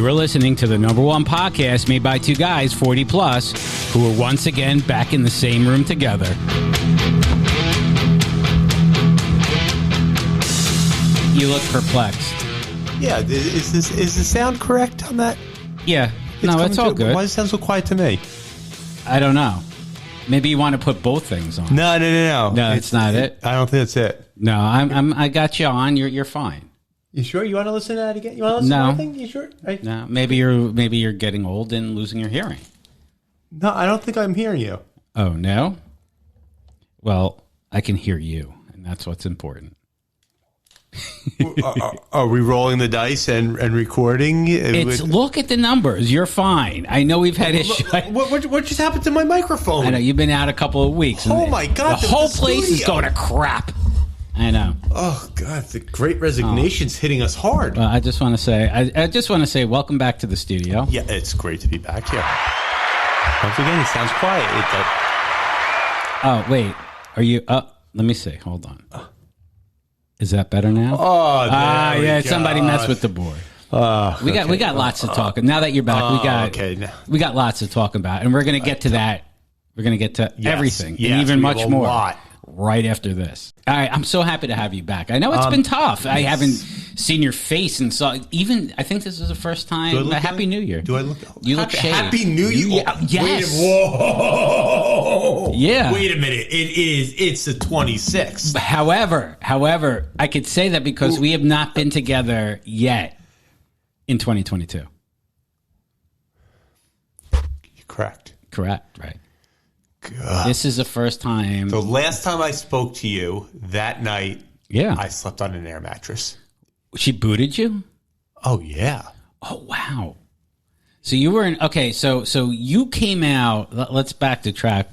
You are listening to the #1 podcast made by two guys 40 plus who are once again back in the same room together. You look perplexed. Yeah, is the sound correct on that? Yeah, it's all good. Why does it sound so quiet to me? I don't know. Maybe you want to put both things on. No. No, it's not it. I don't think that's it. No, I got you on. You're fine. You sure? You want to listen to that again? You want to listen to that thing? You sure? No, maybe you're getting old and losing your hearing. No, I don't think I'm hearing you. Oh, no? Well, I can hear you, and that's what's important. Are we rolling the dice and recording? Look at the numbers. You're fine. I know we've had issues. What just happened to my microphone? I know you've been out a couple of weeks. Oh my God! The whole place is going to crap. I know. Oh God, the Great Resignation's hitting us hard. Well, I just want to say, welcome back to the studio. Yeah, it's great to be back here. Once again, it sounds quiet. Oh wait, are you? Let me see. Hold on. Is that better now? Oh, yeah. Somebody messed with the board. We got lots to talk. Now that you're back, we got lots to talk about, and we're going to get to that. We're going to get to everything and even much more right after this. All right, I'm so happy to have you back. I know it's been tough. I haven't seen your face and I think this is the first time. Happy New Year. Do I look? You look shaved. Happy New Year. Yes. Whoa. Yeah. Wait a minute. It's the 26th. However, I could say that because we have not been together yet in 2022. Correct. Right. God. This is the first time. The last time I spoke to you that night, I slept on an air mattress. She booted you? Oh, yeah. Oh, wow. So you were in, okay, so you came out, let's back the truck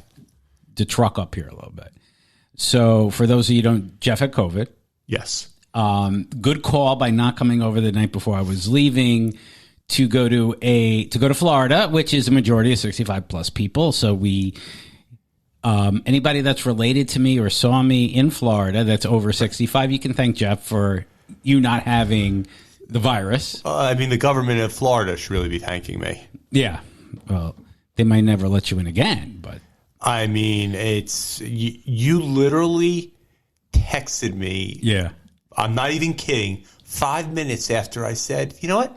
up here a little bit. So for those of you who don't, Jeff had COVID. Yes. Good call by not coming over the night before I was leaving to go to Florida, which is a majority of 65 plus people. So anybody that's related to me or saw me in Florida that's over 65, you can thank Jeff for you not having the virus. The government of Florida should really be thanking me. Yeah. Well, they might never let you in again, but. It's, you literally texted me. Yeah. I'm not even kidding. 5 minutes after I said, you know what?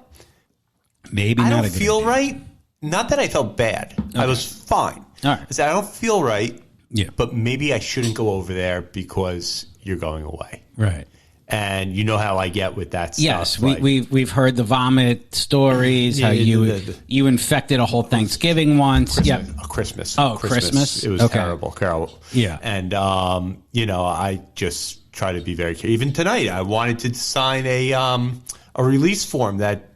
Maybe I not don't a good feel idea. right. Not that I felt bad. Okay. I was fine. All right. I said, I don't feel right. Yeah. But maybe I shouldn't go over there because you're going away. Right. And you know how I get with that stuff. Yes, we've heard the vomit stories. How you infected a whole Thanksgiving once. Christmas. Oh, Christmas. It was terrible. Yeah. And I just try to be very careful. Even tonight, I wanted to sign a release form that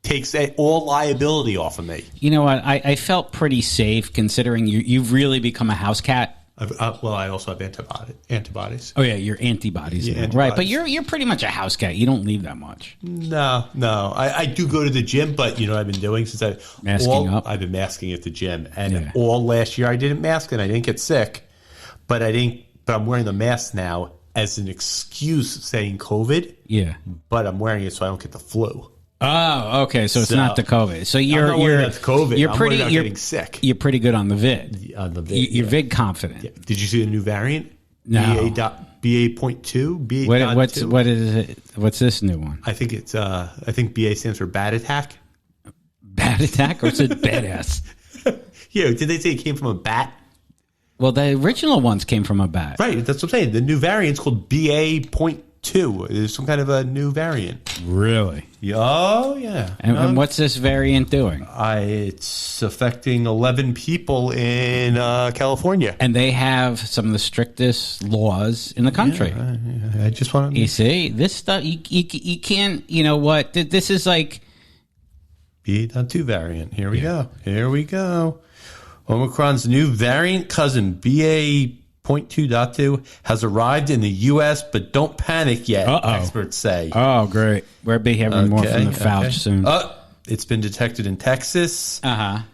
takes all liability off of me. You know what? I felt pretty safe considering you've really become a house cat. I also have antibodies. Oh yeah, your antibodies, right? But you're pretty much a house cat. You don't leave that much. No. I do go to the gym, but you know what I've been doing since I've been masking at the gym, and all last year I didn't mask and I didn't get sick, but I'm wearing the mask now as an excuse saying COVID. Yeah, but I'm wearing it so I don't get the flu. Oh, okay. So it's not the COVID. So you're COVID. You're getting sick. You're pretty good on the vid. You're vid confident. Yeah. Did you see the new variant? No. BA.2. BA. What is it? What's this new one? I think it's. I think BA stands for bad attack. Bad attack, or is it badass? Yeah. Did they say it came from a bat? Well, the original ones came from a bat. Right. That's what I'm saying. The new variant's called BA.2. There's some kind of a new variant. Really? Oh, yeah. And what's this variant doing? It's affecting 11 people in California. And they have some of the strictest laws in the country. Yeah, I just want to... You see, this stuff, you can't, you know what? This is like... BA.2 variant. Here we go. Omicron's new variant cousin, BA.2.2 has arrived in the U.S., but don't panic yet, experts say. Oh, great. We'll be having more from the Fauci soon. It's been detected in Texas. Lock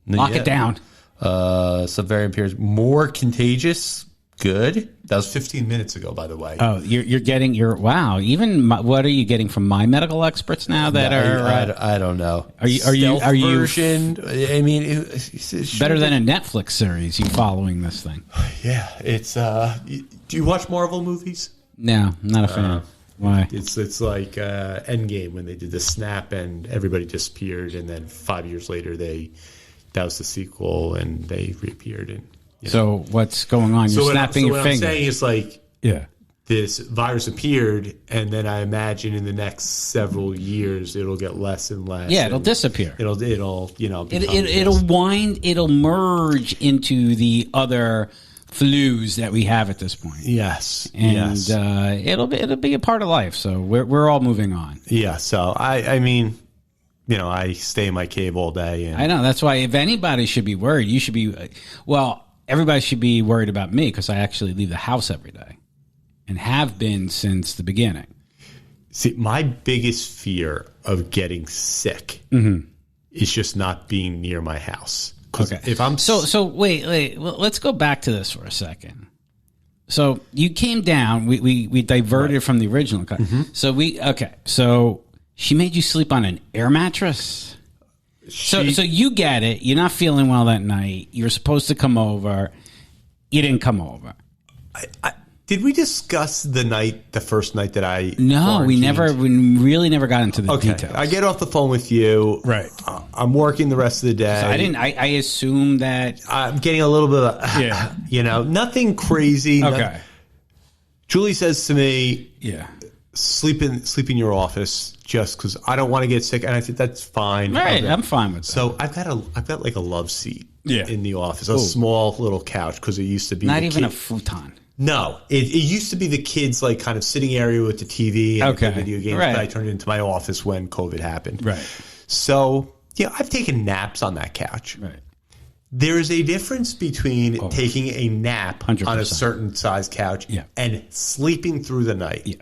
it down. Some variant appears more contagious, good. That was 15 minutes ago, by the way. Oh, you're getting wow. Even what are you getting from my medical experts now that I don't know. Are you version? I mean, it's better than a Netflix series. You following this thing? Yeah, it's. Do you watch Marvel movies? No, I'm not a fan. Why? It's like Endgame when they did the snap and everybody disappeared, and then 5 years later that was the sequel and they reappeared. And so what's going on? You're snapping your fingers. What I'm saying is like this virus appeared, and then I imagine in the next several years it'll get less and less. Yeah, it'll disappear. It'll it'll merge into the other flus that we have at this point. Yes, and it'll be a part of life. So we're all moving on. Yeah. So I mean, I stay in my cave all day. And I know that's why if anybody should be worried, you should be. Well, everybody should be worried about me because I actually leave the house every day, and have been since the beginning. See, my biggest fear of getting sick is just not being near my house. Okay. If I'm so wait. Well, let's go back to this for a second. So you came down. We diverted from the original. So So she made you sleep on an air mattress. So you get it. You're not feeling well that night. You're supposed to come over. You didn't come over. Did we discuss the first night that I? No, we really never got into the details. I get off the phone with you. Right. I'm working the rest of the day. So I assume that I'm getting a little bit of, nothing crazy. Okay. Julie says to me, sleep in your office just because I don't want to get sick. And I said, that's fine. Right. I'm fine with that. So I've got like a love seat in the office, a Ooh. small little couch because it used to be not even a futon. No, it used to be the kids' like kind of sitting area with the TV and the video games. Right. But I turned it into my office when COVID happened. Right. So I've taken naps on that couch. Right. There is a difference between taking a nap 100%. on a certain size couch and sleeping through the night. Yeah.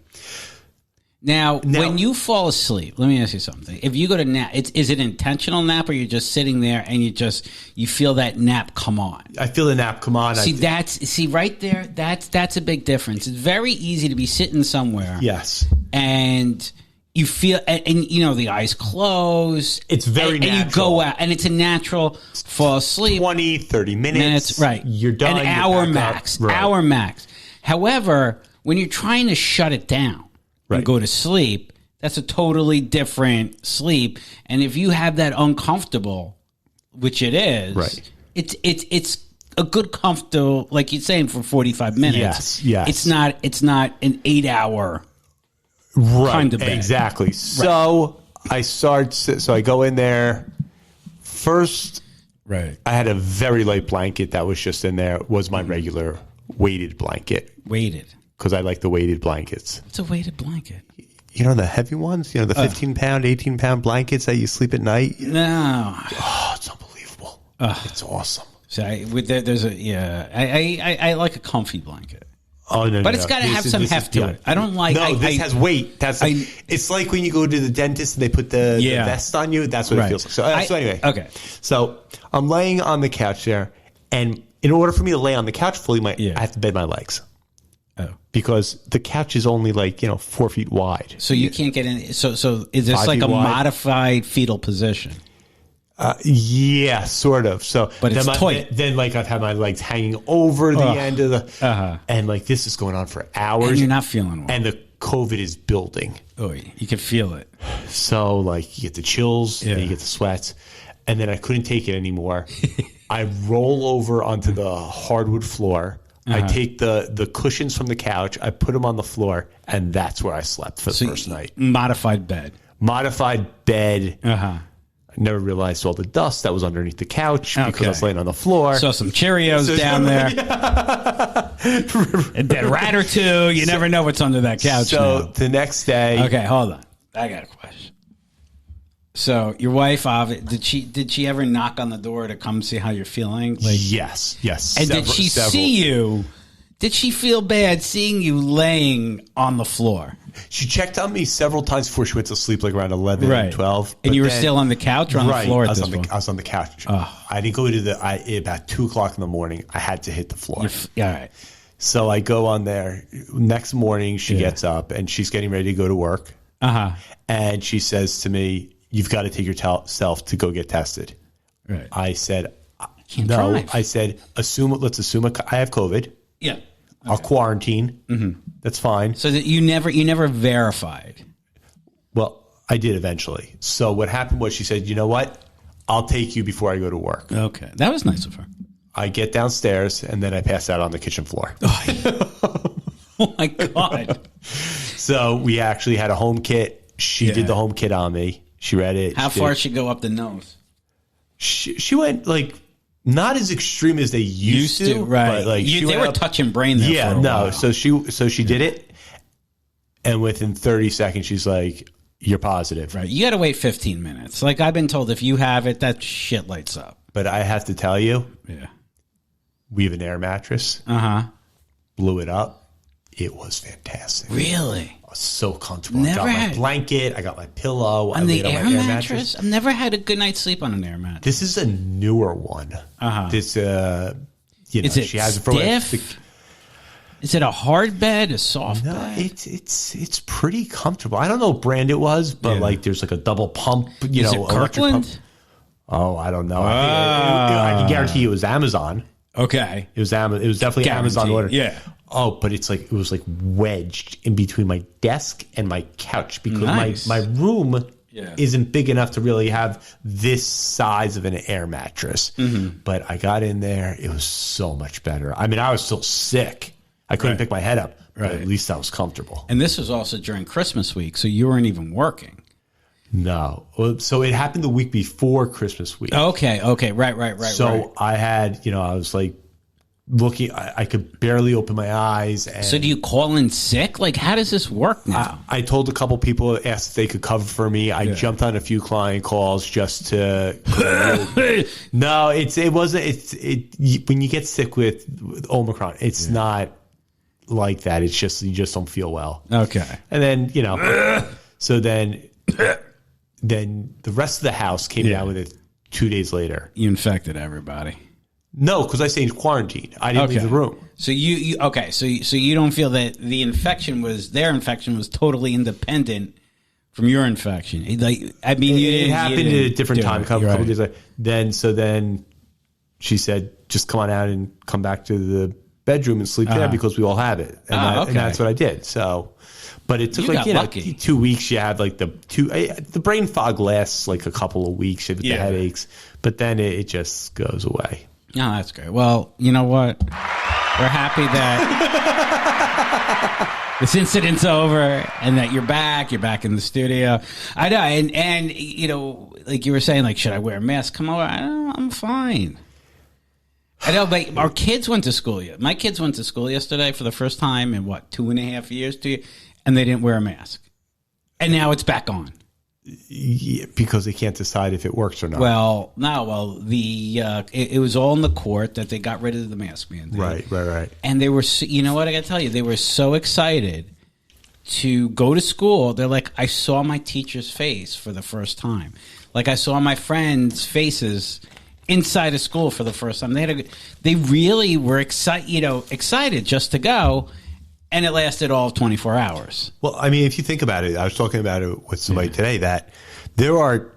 Now, when you fall asleep, let me ask you something. If you go to nap, is it intentional nap or you're just sitting there and you feel that nap come on? I feel the nap come on. See right there, that's a big difference. It's very easy to be sitting somewhere. Yes. And you feel, and the eyes close. It's very natural. And you go out, and it's a natural fall asleep. 20, 30 minutes. Right. You're done. An hour max. Right. Hour max. However, when you're trying to shut it down, and go to sleep, that's a totally different sleep. And if you have that uncomfortable, which it is, it's a good comfortable, like you're saying, for 45 minutes. Yes. It's not an 8 hour kind of bed. Exactly. So I go in there first. Right. I had a very light blanket that was just in there. It was my regular weighted blanket. Weighted. Because I like the weighted blankets. It's a weighted blanket. The heavy ones? The 15-pound, 18-pound blankets that you sleep at night? No. Oh, it's unbelievable. It's awesome. So I like a comfy blanket. Oh, no, but it's got to have some heft to it. I don't like... this has weight. It's like when you go to the dentist and they put the vest on you. That's what it feels like. So anyway. Okay. So I'm laying on the couch there, and in order for me to lay on the couch fully, I have to bend my legs. Oh. Because the couch is only 4 feet wide. So you can't get in. So is this like a modified fetal position? Yeah, sort of. So, but it's tight. Then I've had my legs hanging over the end of the, and this is going on for hours. And you're not feeling well. And the COVID is building. Oh, you can feel it. So you get the chills, and you get the sweats, and then I couldn't take it anymore. I roll over onto the hardwood floor. I take the cushions from the couch, I put them on the floor, and that's where I slept for the first night. Modified bed. I never realized all the dust that was underneath the couch because I was laying on the floor. So some Cheerios down there. A dead rat or two. You never know what's under that couch. So the next day. Okay, hold on. I got a question. So your wife, did she ever knock on the door to come see how you're feeling? Yes. And did she see you? Did she feel bad seeing you laying on the floor? She checked on me several times before she went to sleep, around 11 and 12. And you were still on the couch or on the floor at this point? I was on the couch. I didn't go to about 2 o'clock in the morning. I had to hit the floor. All right. So I go on there. Next morning, she gets up and she's getting ready to go to work. And she says to me, "You've got to take yourself to go get tested." Right. I said, "No." Drive. I said, let's assume I have COVID. Yeah. Okay. I'll quarantine. Mm-hmm. That's fine. So that you never verified. Well, I did eventually. So what happened was she said, "You know what? I'll take you before I go to work." Okay. That was nice of her. I get downstairs and then I pass out on the kitchen floor. Oh my God. So we actually had a home kit. She did the home kit on me. She read it. How far did she go up the nose? She went like not as extreme as they used to, right? But like they were touching brain there. Yeah, for a while. So she did it, and within 30 seconds, she's like, "You're positive." Right. You got to wait 15 minutes. Like I've been told, if you have it, that shit lights up. But I have to tell you, yeah, we have an air mattress. Blew it up. It was fantastic. Really? I was so comfortable. I got my blanket. I got my pillow. On the air mattress? I've never had a good night's sleep on an air mattress. This is a newer one. This, is it she has stiff? Is it a hard bed, a soft bed? It's pretty comfortable. I don't know what brand it was, but like there's like a double pump, is it Kirkland? Oh, I don't know. I can guarantee you it was Amazon. Okay. It was definitely Amazon order. Yeah. Oh, but it was like wedged in between my desk and my couch because my room isn't big enough to really have this size of an air mattress. Mm-hmm. But I got in there. It was so much better. I mean, I was still sick. I couldn't pick my head up, but at least I was comfortable. And this was also during Christmas week, so you weren't even working. No. So it happened the week before Christmas week. Okay. Right. So I had, I was like looking, I could barely open my eyes. And so do you call in sick? Like, how does this work now? I told a couple people, asked if they could cover for me. I jumped on a few client calls just to. No, it wasn't. When you get sick with Omicron, it's not like that. It's just, you just don't feel well. Okay. And then, so then the rest of the house came down with it 2 days later. You infected everybody. No, because I stayed in quarantine. I didn't leave the room. So you so you don't feel that their infection was totally independent from your infection. Like, I mean, it happened at a different time, a couple days later. Then she said, "Just come on out and come back to the bedroom and sleep there because we all have it." And that's what I did. So. But it took 2 weeks. You have like the brain fog lasts like a couple of weeks with the headaches, but then it just goes away. Oh, that's great. Well, you know what? We're happy that this incident's over and that you're back. You're back in the studio. I know, and like you were saying, like, should I wear a mask? Come over. I'm fine. I know, but our kids went to school. My kids went to school yesterday for the first time in 2.5 years, and they didn't wear a mask, and now it's back on. Yeah, because they can't decide if it works or not. Well, no. It was all in the court that they got rid of the mask mandate. Right. And they were, you know what I got to tell you, they were so excited to go to school. They're like, I saw my teacher's face for the first time. Like I saw my friends' faces inside of school for the first time. They really were excited just to go. And it lasted all 24 hours. Well, I mean, if you think about it, I was talking about it with somebody today, that there are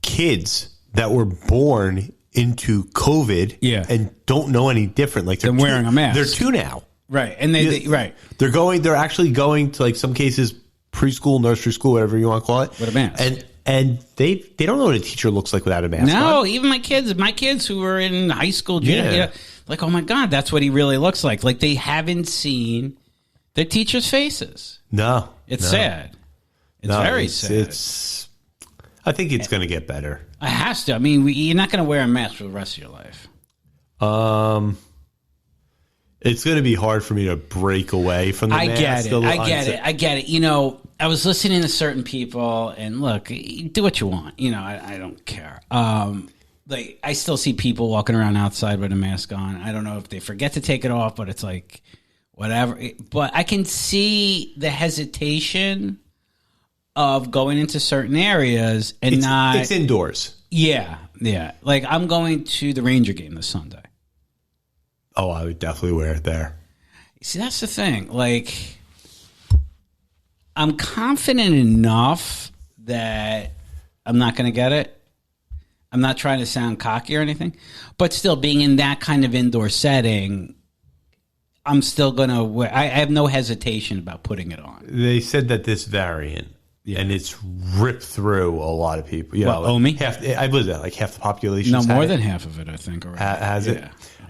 kids that were born into COVID and don't know any different. Like they're wearing a mask. They're 2 now. Right. And they're actually going to, like, some cases, preschool, nursery school, whatever you want to call it. With a mask. And they don't know what a teacher looks like without a mask. No, even my kids who were in high school, like, oh my God, that's what he really looks like. Like they haven't seen their teachers' faces. No. It's sad. It's very sad. I think it's going to get better. It has to. I mean, you're not going to wear a mask for the rest of your life. It's going to be hard for me to break away from the mask. I get it. I was listening to certain people, and look, do what you want. I don't care. Like, I still see people walking around outside with a mask on. I don't know if they forget to take it off, but it's like, whatever. But I can see the hesitation of going into certain areas and it's indoors. Yeah. Like, I'm going to the Ranger game this Sunday. Oh, I would definitely wear it there. See, that's the thing. Like, I'm confident enough that I'm not going to get it. I'm not trying to sound cocky or anything, but still being in that kind of indoor setting, I'm still going to wear. I have no hesitation about putting it on. They said that this variant, and it's ripped through a lot of people. You know, Omi? I believe that, like half the population. No, more than half of it, I think. Has it?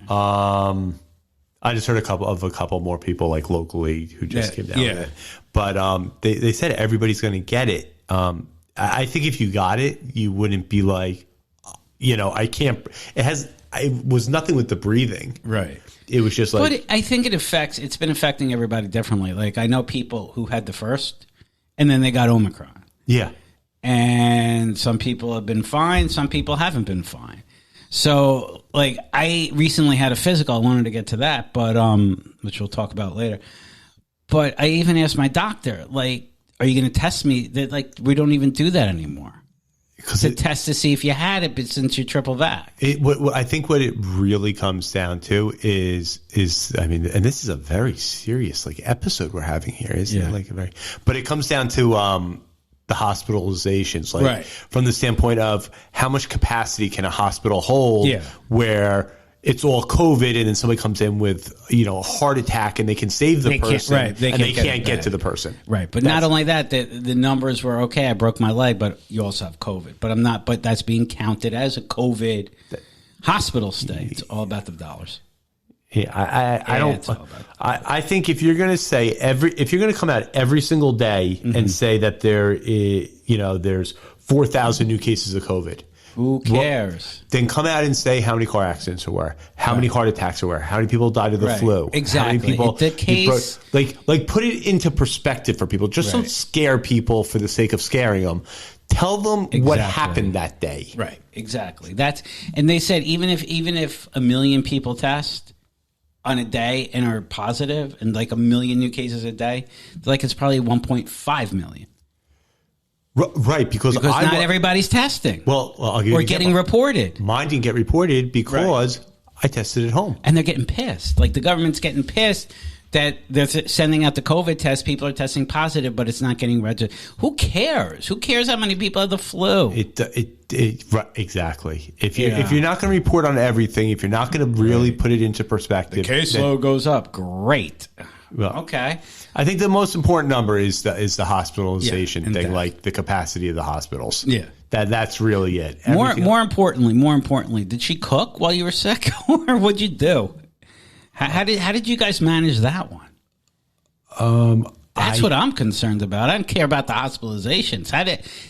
I just heard a couple more people like locally who just came down with it. But they said everybody's going to get it. I think if you got it, you wouldn't be like, I can't. It was nothing with the breathing. Right. It was just like. But I think it's been affecting everybody differently. Like, I know people who had the first and then they got Omicron. Yeah. And some people have been fine. Some people haven't been fine. So, like, I recently had a physical. I wanted to get to that, but which we'll talk about later. But I even asked my doctor, like, are you going to test me? That, like, we don't even do that anymore. To test to see if you had it, but since you're triple vax. I think what it really comes down to is I mean, and this is a very serious like episode we're having here, isn't it? Like but it comes down to the hospitalizations, like from the standpoint of how much capacity can a hospital hold, where it's all COVID and then somebody comes in with, a heart attack and they can save the person and they can't get to the person. Right. But not only that, the numbers were okay. I broke my leg, but you also have COVID. But that's being counted as a COVID hospital stay. It's all about the dollars. Yeah, I think if you're going to say if you're going to come out every single day and say that there's 4,000 new cases of COVID. Who cares? Then come out and say how many car accidents there were, how many heart attacks there were, how many people died of the flu. Exactly. How many people, the case, like put it into perspective for people. Just don't scare people for the sake of scaring them. Tell them what happened that day. Right. Exactly. And they said even if 1 million people test on a day and are positive and like 1 million new cases a day, like it's probably 1.5 million. Right, because not everybody's testing. Well, I'll give or getting reported. Mine didn't get reported because I tested at home, and they're getting pissed. Like the government's getting pissed that they're sending out the COVID test. People are testing positive, but it's not getting registered. Who cares? Who cares how many people have the flu? Exactly. If you're not going to report on everything, if you're not going to really put it into perspective, the caseload goes up. Great. Well, okay. I think the most important number is the hospitalization thing, like the capacity of the hospitals. Yeah, that's really it. More importantly, did she cook while you were sick, or what'd you do? How did you guys manage that one? That's what I'm concerned about. I don't care about the hospitalizations.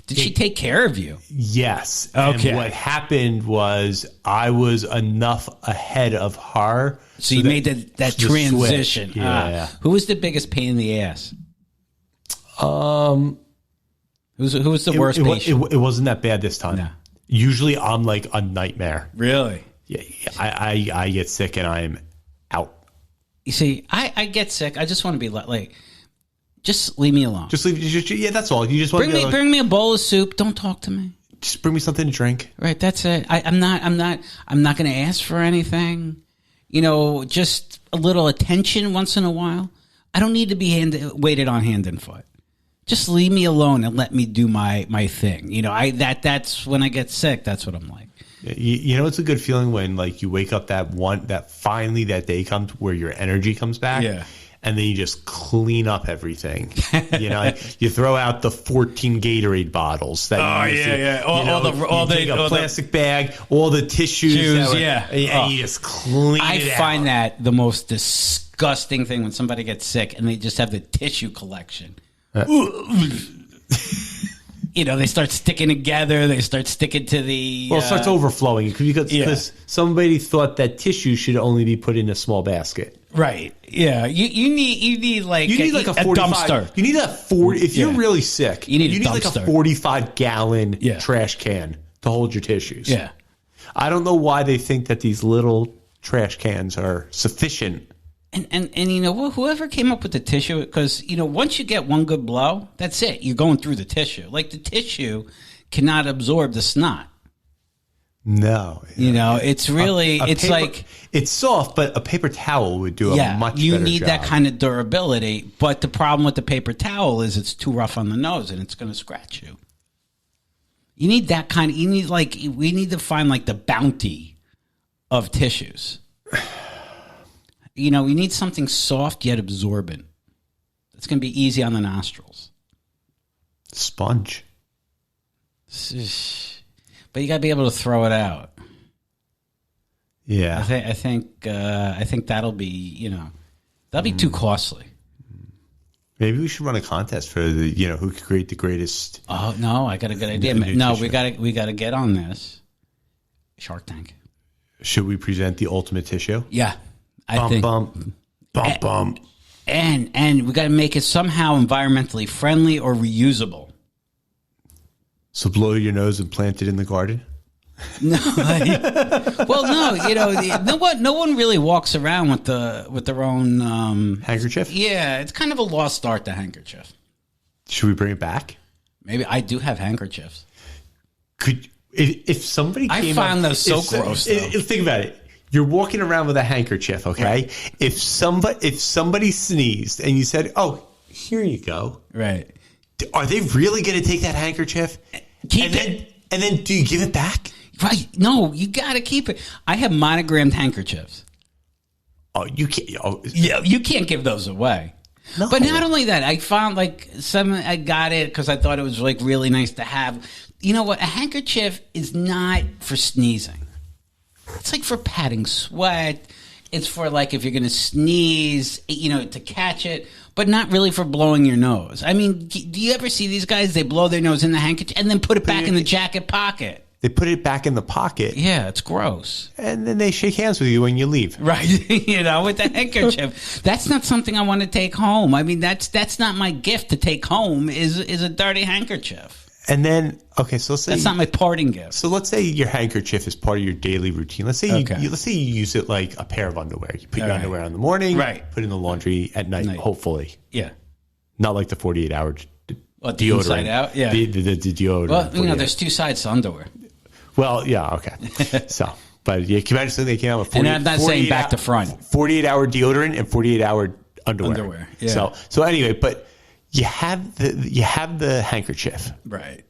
Did she take care of you? Yes. Okay. And what happened was I was enough ahead of her. So you made that transition. Yeah. Who was the biggest pain in the ass? Who was the worst patient? It wasn't that bad this time. No. Usually I'm like a nightmare. Really? Yeah. I get sick and I'm out. You see, I get sick. I just want to be like, just leave me alone. That's all. You just want to bring me a bowl of soup. Don't talk to me. Just bring me something to drink. Right. That's it. I'm not going to ask for anything. Just a little attention once in a while. I don't need to be waited on hand and foot. Just leave me alone and let me do my thing. That's when I get sick. That's what I'm like. It's a good feeling when like you wake up that finally that day comes where your energy comes back. Yeah. And then you just clean up everything. You throw out the 14 Gatorade bottles. All the plastic bag, all the tissues. And you just clean it out. I find that the most disgusting thing when somebody gets sick and they just have the tissue collection. They start sticking together. They start sticking to the... Well, it starts overflowing because somebody thought that tissue should only be put in a small basket. Right. Yeah. You need like a dumpster. You need a 40. If you're really sick, you need like a 45-gallon trash can to hold your tissues. Yeah. I don't know why they think that these little trash cans are sufficient. And whoever came up with the tissue, because once you get one good blow, that's it. You're going through the tissue. Like the tissue cannot absorb the snot. No. You know, it's really, it's paper, like... It's soft, but a paper towel would do a much better job. You need that kind of durability, but the problem with the paper towel is it's too rough on the nose and it's going to scratch you. You need that kind of, we need to find like the bounty of tissues. You know, we need something soft yet absorbent. It's going to be easy on the nostrils. Sponge. But you got to be able to throw it out. Yeah. I think that'll be, that'll be too costly. Maybe we should run a contest for the, who could create the greatest. Oh no, I got a good idea. No, we got to get on this. Shark Tank. Should we present the ultimate tissue? Yeah, I think. Bum. And we got to make it somehow environmentally friendly or reusable. So blow your nose and plant it in the garden? No, no one really walks around with their own handkerchief. Yeah, it's kind of a lost art, the handkerchief. Should we bring it back? Maybe. I do have handkerchiefs. If somebody came I found those so gross. Think about it. You're walking around with a handkerchief, okay? Right. If somebody sneezed and you said, "Oh, here you go," right? Are they really going to take that handkerchief? And then do you give it back? Right. No, you got to keep it. I have monogrammed handkerchiefs. Oh, you can't. Oh. Yeah, you can't give those away. No. But not only that, I found I got it because I thought it was really nice to have. You know what? A handkerchief is not for sneezing. It's for patting sweat. It's for if you're going to sneeze, to catch it, but not really for blowing your nose. I mean, do you ever see these guys? They blow their nose in the handkerchief and then put it back in the jacket pocket. They put it back in the pocket. Yeah, it's gross. And then they shake hands with you when you leave. Right. With the handkerchief. That's not something I want to take home. I mean, that's not my gift to take home is a dirty handkerchief. And then, okay, so let's say... That's not my parting gift. So let's say your handkerchief is part of your daily routine. Let's say you use it like a pair of underwear. You put your underwear on in the morning, put it in the laundry at night. Hopefully. Yeah. Not like the 48-hour deodorant. Inside out? Yeah. The deodorant. Well, there's two sides to underwear. Well, yeah, okay. So, but you can imagine they came out with 40, and I'm not saying back to front. 48-hour deodorant and 48-hour underwear. Yeah. So anyway, but you have the handkerchief. Right.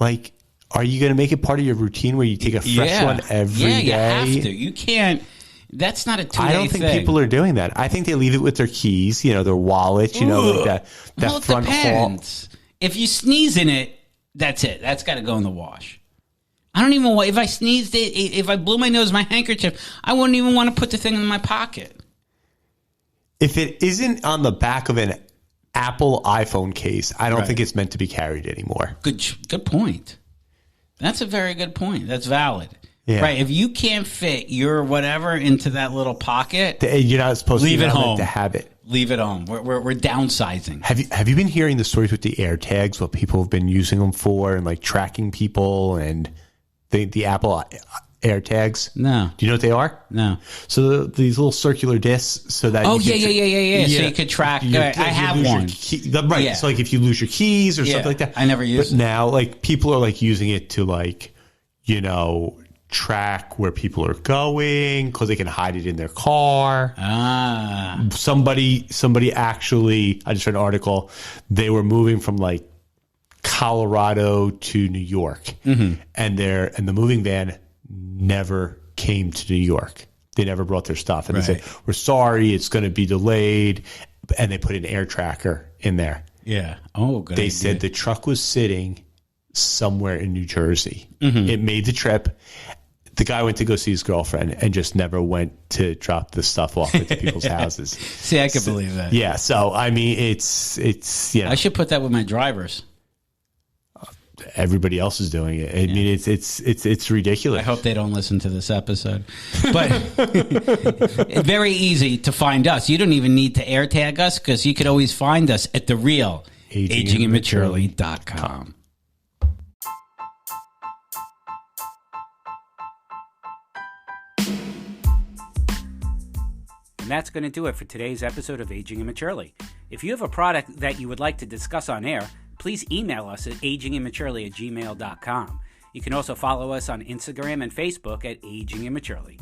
Are you going to make it part of your routine where you take a fresh one every day? Yeah, you have to. You can't. That's not a 2-day thing. I don't think people are doing that. I think they leave it with their keys, their wallet, that front depends. Hall. If you sneeze in it, that's it. That's got to go in the wash. I don't even want, if I sneezed it, if I blew my nose, my handkerchief, I wouldn't even want to put the thing in my pocket. If it isn't on the back of an Apple iPhone case, I don't think it's meant to be carried anymore. Good point. That's a very good point. That's valid. Yeah. Right. If you can't fit your whatever into that little pocket, you're not supposed leave it home. To have it. Leave it home. We're downsizing. Have you been hearing the stories with the AirTags? What people have been using them for, and tracking people, and the Apple AirTags? No. Do you know what they are? No. So these little circular discs, so that yeah. So you could track. I have one. Right. Yeah. So if you lose your keys or something like that. I never use it. But now people are using it to track where people are going because they can hide it in their car. Somebody actually, I just read an article, they were moving from Colorado to New York, and the moving van never came to New York. They never brought their stuff, and they said, "We're sorry, it's going to be delayed," and they put an air tracker in there. Yeah. Oh, good. They said the truck was sitting somewhere in New Jersey. It made the trip. The guy went to go see his girlfriend and just never went to drop the stuff off at the people's houses. See, I could believe that. Yeah. So I mean, it's I should put that with my drivers. Everybody else is doing it. I mean, it's ridiculous. I hope they don't listen to this episode. But it's very easy to find us. You don't even need to AirTag us because you could always find us at the real agingandmaturely.com. And that's going to do it for today's episode of Aging Immaturely. If you have a product that you would like to discuss on air, please email us at agingimmaturely@gmail.com. You can also follow us on Instagram and Facebook at Aging Immaturely.